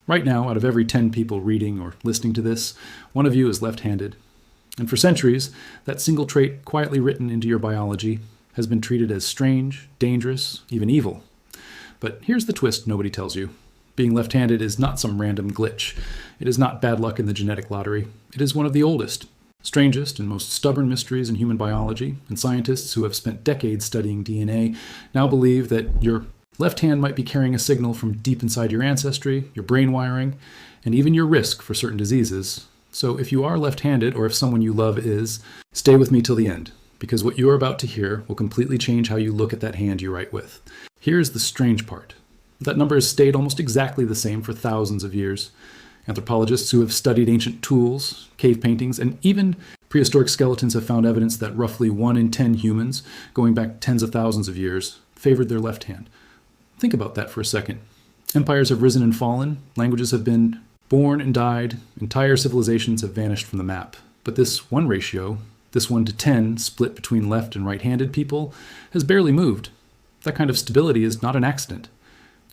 Right now, out of every 10 people reading or listening to this, one of you is left-handed. And for centuries, that single trait quietly written into your biology has been treated as strange, dangerous, even evil. But here's the twist nobody tells you. Being left-handed is not some random glitch. It is not bad luck in the genetic lottery. It is one of the oldest, strangest, and most stubborn mysteries in human biology, and scientists who have spent decades studying DNA now believe that your left hand might be carrying a signal from deep inside your ancestry, your brain wiring, and even your risk for certain diseases. So if you are left-handed, or if someone you love is, stay with me till the end, because what you are about to hear will completely change how you look at that hand you write with. Here's the strange part. That number has stayed almost exactly the same for thousands of years. Anthropologists who have studied ancient tools, cave paintings, and even prehistoric skeletons have found evidence that roughly 1 in 10 humans, going back tens of thousands of years, favored their left hand. Think about that for a second. Empires have risen and fallen, languages have been born and died, entire civilizations have vanished from the map. But this one ratio, this 1 to 10 split between left and right-handed people, has barely moved. That kind of stability is not an accident.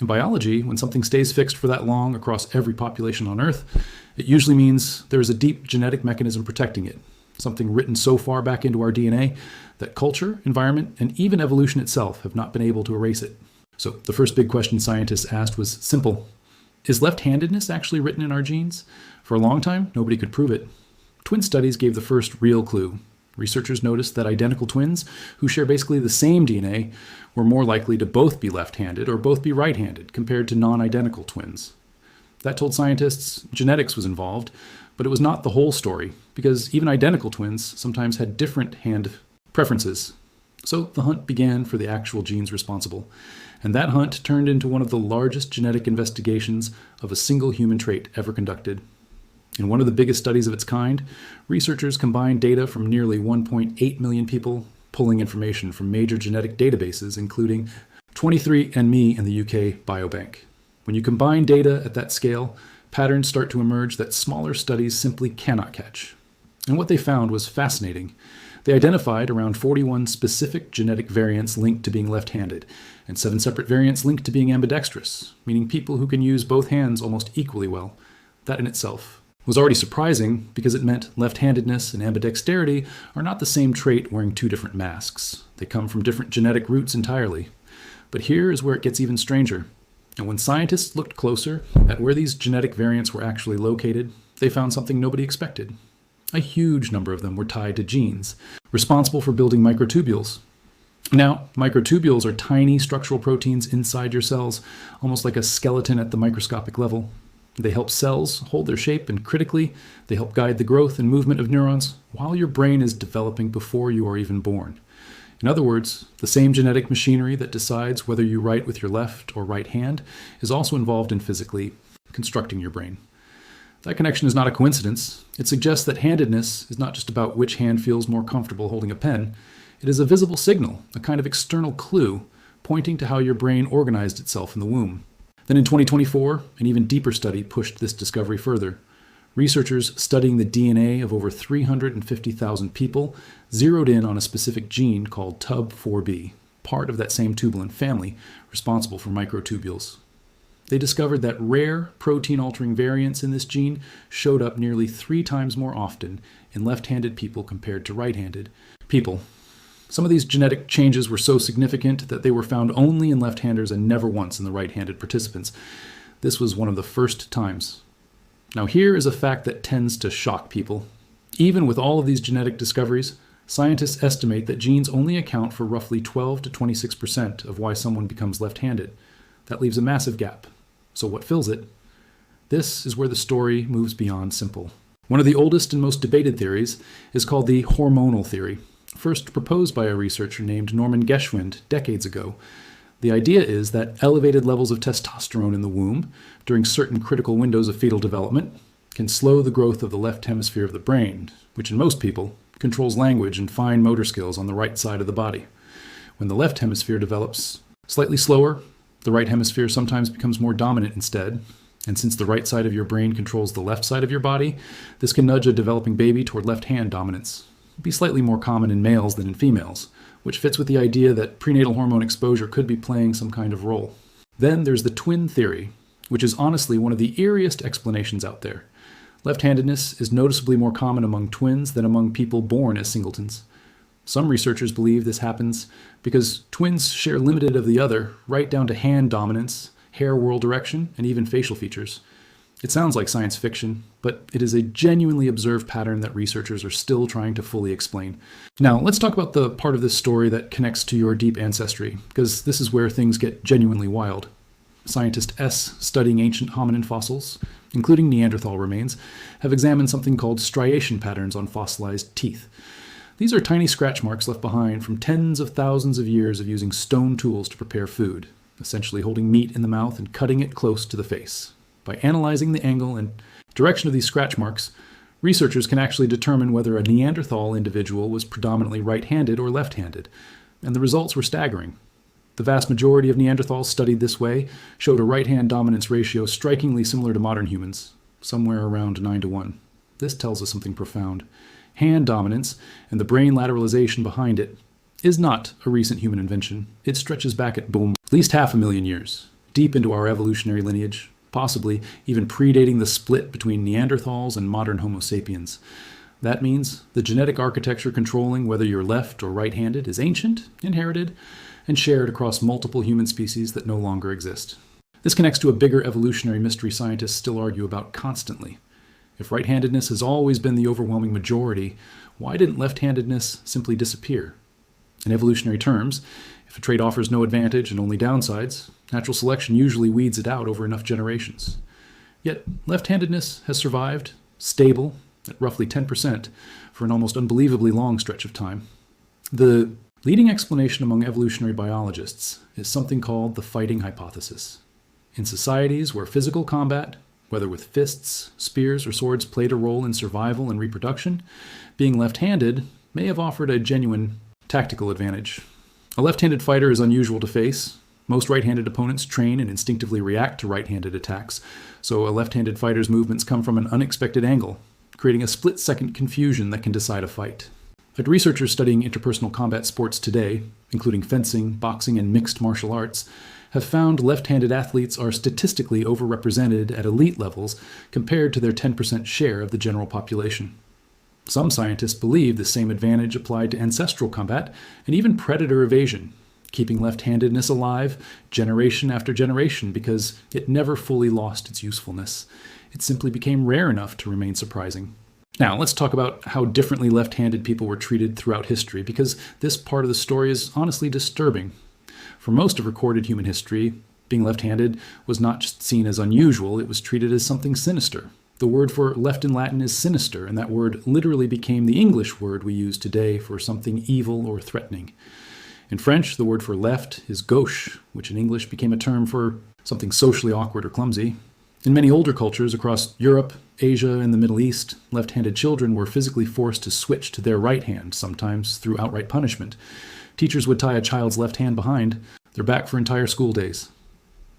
In biology, when something stays fixed for that long across every population on Earth, it usually means there is a deep genetic mechanism protecting it, something written so far back into our DNA that culture, environment, and even evolution itself have not been able to erase it. So the first big question scientists asked was simple. Is left-handedness actually written in our genes? For a long time, nobody could prove it. Twin studies gave the first real clue. Researchers noticed that identical twins who share basically the same DNA were more likely to both be left-handed or both be right-handed compared to non-identical twins. That told scientists genetics was involved, but it was not the whole story, because even identical twins sometimes had different hand preferences. So the hunt began for the actual genes responsible, and that hunt turned into one of the largest genetic investigations of a single human trait ever conducted. In one of the biggest studies of its kind, researchers combined data from nearly 1.8 million people, pulling information from major genetic databases, including 23andMe and the UK Biobank. When you combine data at that scale, patterns start to emerge that smaller studies simply cannot catch. And what they found was fascinating. They identified around 41 specific genetic variants linked to being left-handed, and 7 separate variants linked to being ambidextrous, meaning people who can use both hands almost equally well. That in itself was already surprising because it meant left-handedness and ambidexterity are not the same trait wearing 2 different masks. They come from different genetic roots entirely. But here is where it gets even stranger. And when scientists looked closer at where these genetic variants were actually located, they found something nobody expected. A huge number of them were tied to genes, responsible for building microtubules. Now, microtubules are tiny structural proteins inside your cells, almost like a skeleton at the microscopic level. They help cells hold their shape, and critically, they help guide the growth and movement of neurons while your brain is developing before you are even born. In other words, the same genetic machinery that decides whether you write with your left or right hand is also involved in physically constructing your brain. That connection is not a coincidence. It suggests that handedness is not just about which hand feels more comfortable holding a pen. It is a visible signal, a kind of external clue, pointing to how your brain organized itself in the womb. Then in 2024, an even deeper study pushed this discovery further. Researchers studying the DNA of over 350,000 people zeroed in on a specific gene called TUB4B, part of that same tubulin family responsible for microtubules. They discovered that rare protein-altering variants in this gene showed up nearly 3 times more often in left-handed people compared to right-handed people. Some of these genetic changes were so significant that they were found only in left-handers and never once in the right-handed participants. This was one of the first times. Now here is a fact that tends to shock people. Even with all of these genetic discoveries, scientists estimate that genes only account for roughly 12 to 26% of why someone becomes left-handed. That leaves a massive gap. So what fills it? This is where the story moves beyond simple. One of the oldest and most debated theories is called the hormonal theory, first proposed by a researcher named Norman Geschwind decades ago. The idea is that elevated levels of testosterone in the womb during certain critical windows of fetal development can slow the growth of the left hemisphere of the brain, which in most people controls language and fine motor skills on the right side of the body. When the left hemisphere develops slightly slower, the right hemisphere sometimes becomes more dominant instead. And since the right side of your brain controls the left side of your body, this can nudge a developing baby toward left-hand dominance. It'd be slightly more common in males than in females, which fits with the idea that prenatal hormone exposure could be playing some kind of role. Then there's the twin theory, which is honestly one of the eeriest explanations out there. Left-handedness is noticeably more common among twins than among people born as singletons. Some researchers believe this happens because twins share limited of the other, right down to hand dominance, hair whorl direction, and even facial features. It sounds like science fiction, but it is a genuinely observed pattern that researchers are still trying to fully explain. Now, let's talk about the part of this story that connects to your deep ancestry, because this is where things get genuinely wild. Scientist S, studying ancient hominin fossils, including Neanderthal remains, have examined something called striation patterns on fossilized teeth. These are tiny scratch marks left behind from tens of thousands of years of using stone tools to prepare food, essentially holding meat in the mouth and cutting it close to the face. By analyzing the angle and direction of these scratch marks, researchers can actually determine whether a Neanderthal individual was predominantly right-handed or left-handed, and the results were staggering. The vast majority of Neanderthals studied this way showed a right-hand dominance ratio strikingly similar to modern humans, somewhere around 9-1. This tells us something profound. Hand dominance, and the brain lateralization behind it, is not a recent human invention. It stretches back at least 500,000 years, deep into our evolutionary lineage, possibly even predating the split between Neanderthals and modern Homo sapiens. That means the genetic architecture controlling whether you're left or right-handed is ancient, inherited, and shared across multiple human species that no longer exist. This connects to a bigger evolutionary mystery scientists still argue about constantly. If right-handedness has always been the overwhelming majority, why didn't left-handedness simply disappear? In evolutionary terms, if a trait offers no advantage and only downsides, natural selection usually weeds it out over enough generations. Yet, left-handedness has survived, stable, at roughly 10%, for an almost unbelievably long stretch of time. The leading explanation among evolutionary biologists is something called the fighting hypothesis. In societies where physical combat, whether with fists, spears, or swords, played a role in survival and reproduction, being left-handed may have offered a genuine tactical advantage. A left-handed fighter is unusual to face. Most right-handed opponents train and instinctively react to right-handed attacks, so a left-handed fighter's movements come from an unexpected angle, creating a split-second confusion that can decide a fight. But researchers studying interpersonal combat sports today, including fencing, boxing, and mixed martial arts, have found left-handed athletes are statistically overrepresented at elite levels compared to their 10% share of the general population. Some scientists believe the same advantage applied to ancestral combat and even predator evasion, keeping left-handedness alive generation after generation because it never fully lost its usefulness. It simply became rare enough to remain surprising. Now, let's talk about how differently left-handed people were treated throughout history, because this part of the story is honestly disturbing. For most of recorded human history, being left-handed was not just seen as unusual, it was treated as something sinister. The word for left in Latin is sinister, and that word literally became the English word we use today for something evil or threatening. In French, the word for left is gauche, which in English became a term for something socially awkward or clumsy. In many older cultures across Europe, Asia, and the Middle East, left-handed children were physically forced to switch to their right hand, sometimes through outright punishment. Teachers would tie a child's left hand behind their back for entire school days.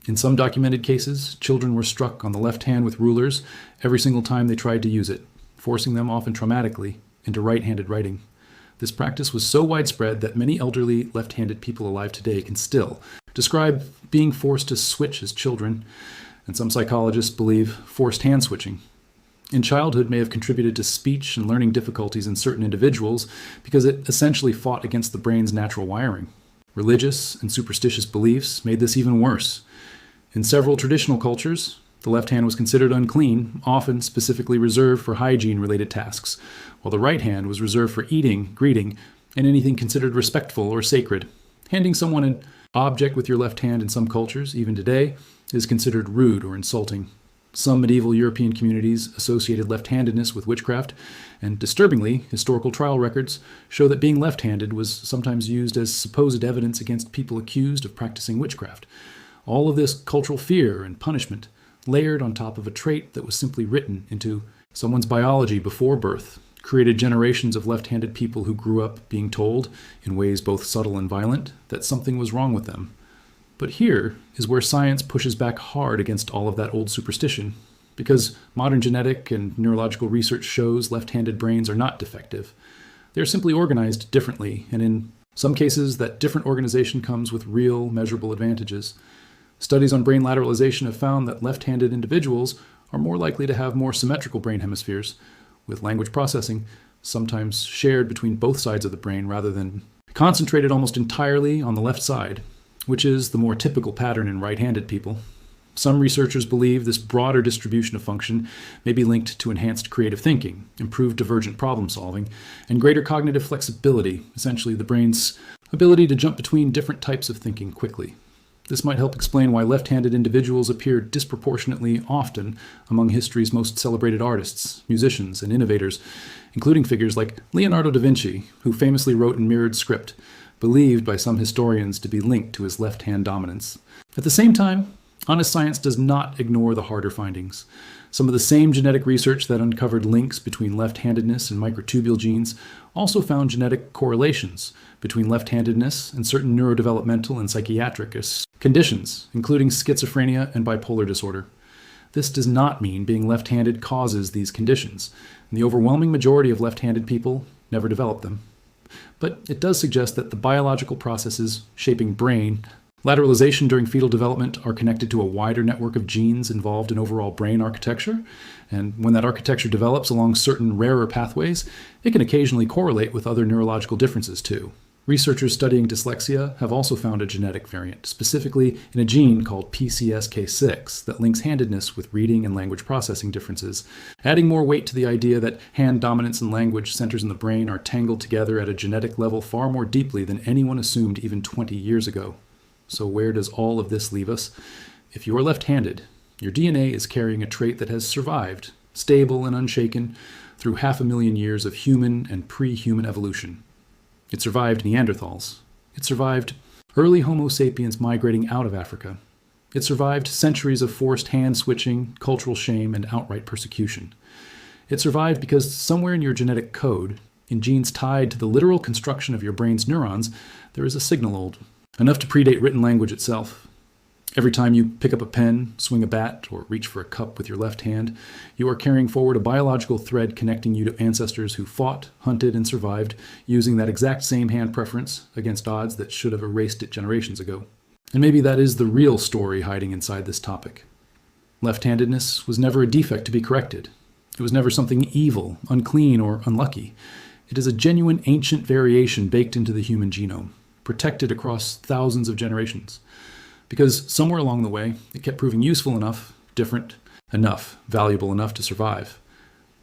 In some documented cases, children were struck on the left hand with rulers every single time they tried to use it, forcing them, often traumatically, into right-handed writing. This practice was so widespread that many elderly left-handed people alive today can still describe being forced to switch as children, and some psychologists believe forced hand switching. In childhood may have contributed to speech and learning difficulties in certain individuals because it essentially fought against the brain's natural wiring. Religious and superstitious beliefs made this even worse. In several traditional cultures, the left hand was considered unclean, often specifically reserved for hygiene-related tasks, while the right hand was reserved for eating, greeting, and anything considered respectful or sacred. Handing someone an object with your left hand in some cultures, even today, is considered rude or insulting. Some medieval European communities associated left-handedness with witchcraft, and disturbingly, historical trial records show that being left-handed was sometimes used as supposed evidence against people accused of practicing witchcraft. All of this cultural fear and punishment layered on top of a trait that was simply written into someone's biology before birth, created generations of left-handed people who grew up being told, in ways both subtle and violent, that something was wrong with them. But here is where science pushes back hard against all of that old superstition, because modern genetic and neurological research shows left-handed brains are not defective. They're simply organized differently, and in some cases that different organization comes with real, measurable advantages. Studies on brain lateralization have found that left-handed individuals are more likely to have more symmetrical brain hemispheres, with language processing sometimes shared between both sides of the brain rather than concentrated almost entirely on the left side, which is the more typical pattern in right-handed people. Some researchers believe this broader distribution of function may be linked to enhanced creative thinking, improved divergent problem solving, and greater cognitive flexibility, essentially the brain's ability to jump between different types of thinking quickly. This might help explain why left-handed individuals appear disproportionately often among history's most celebrated artists, musicians, and innovators, including figures like Leonardo da Vinci, who famously wrote in mirrored script, believed by some historians to be linked to his left-hand dominance. At the same time, honest science does not ignore the harder findings. Some of the same genetic research that uncovered links between left-handedness and microtubule genes also found genetic correlations between left-handedness and certain neurodevelopmental and psychiatric conditions, including schizophrenia and bipolar disorder. This does not mean being left-handed causes these conditions, and the overwhelming majority of left-handed people never develop them. But it does suggest that the biological processes shaping brain lateralization during fetal development are connected to a wider network of genes involved in overall brain architecture, and when that architecture develops along certain rarer pathways, it can occasionally correlate with other neurological differences too. Researchers studying dyslexia have also found a genetic variant, specifically in a gene called PCSK6 that links handedness with reading and language processing differences, adding more weight to the idea that hand dominance and language centers in the brain are tangled together at a genetic level far more deeply than anyone assumed even 20 years ago. So where does all of this leave us? If you're left-handed, your DNA is carrying a trait that has survived, stable and unshaken, through 500,000 years of human and pre-human evolution. It survived Neanderthals. It survived early Homo sapiens migrating out of Africa. It survived centuries of forced hand-switching, cultural shame, and outright persecution. It survived because somewhere in your genetic code, in genes tied to the literal construction of your brain's neurons, there is a signal old, enough to predate written language itself. Every time you pick up a pen, swing a bat, or reach for a cup with your left hand, you are carrying forward a biological thread connecting you to ancestors who fought, hunted, and survived using that exact same hand preference against odds that should have erased it generations ago. And maybe that is the real story hiding inside this topic. Left-handedness was never a defect to be corrected. It was never something evil, unclean, or unlucky. It is a genuine ancient variation baked into the human genome, protected across thousands of generations. Because somewhere along the way, it kept proving useful enough, different enough, valuable enough to survive.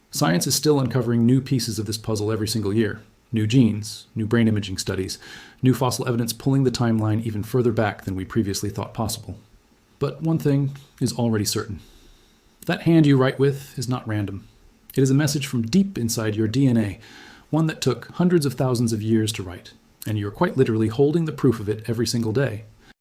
Science is still uncovering new pieces of this puzzle every single year. New genes, new brain imaging studies, new fossil evidence pulling the timeline even further back than we previously thought possible. But one thing is already certain. That hand you write with is not random. It is a message from deep inside your DNA, one that took hundreds of thousands of years to write, and you're quite literally holding the proof of it every single day.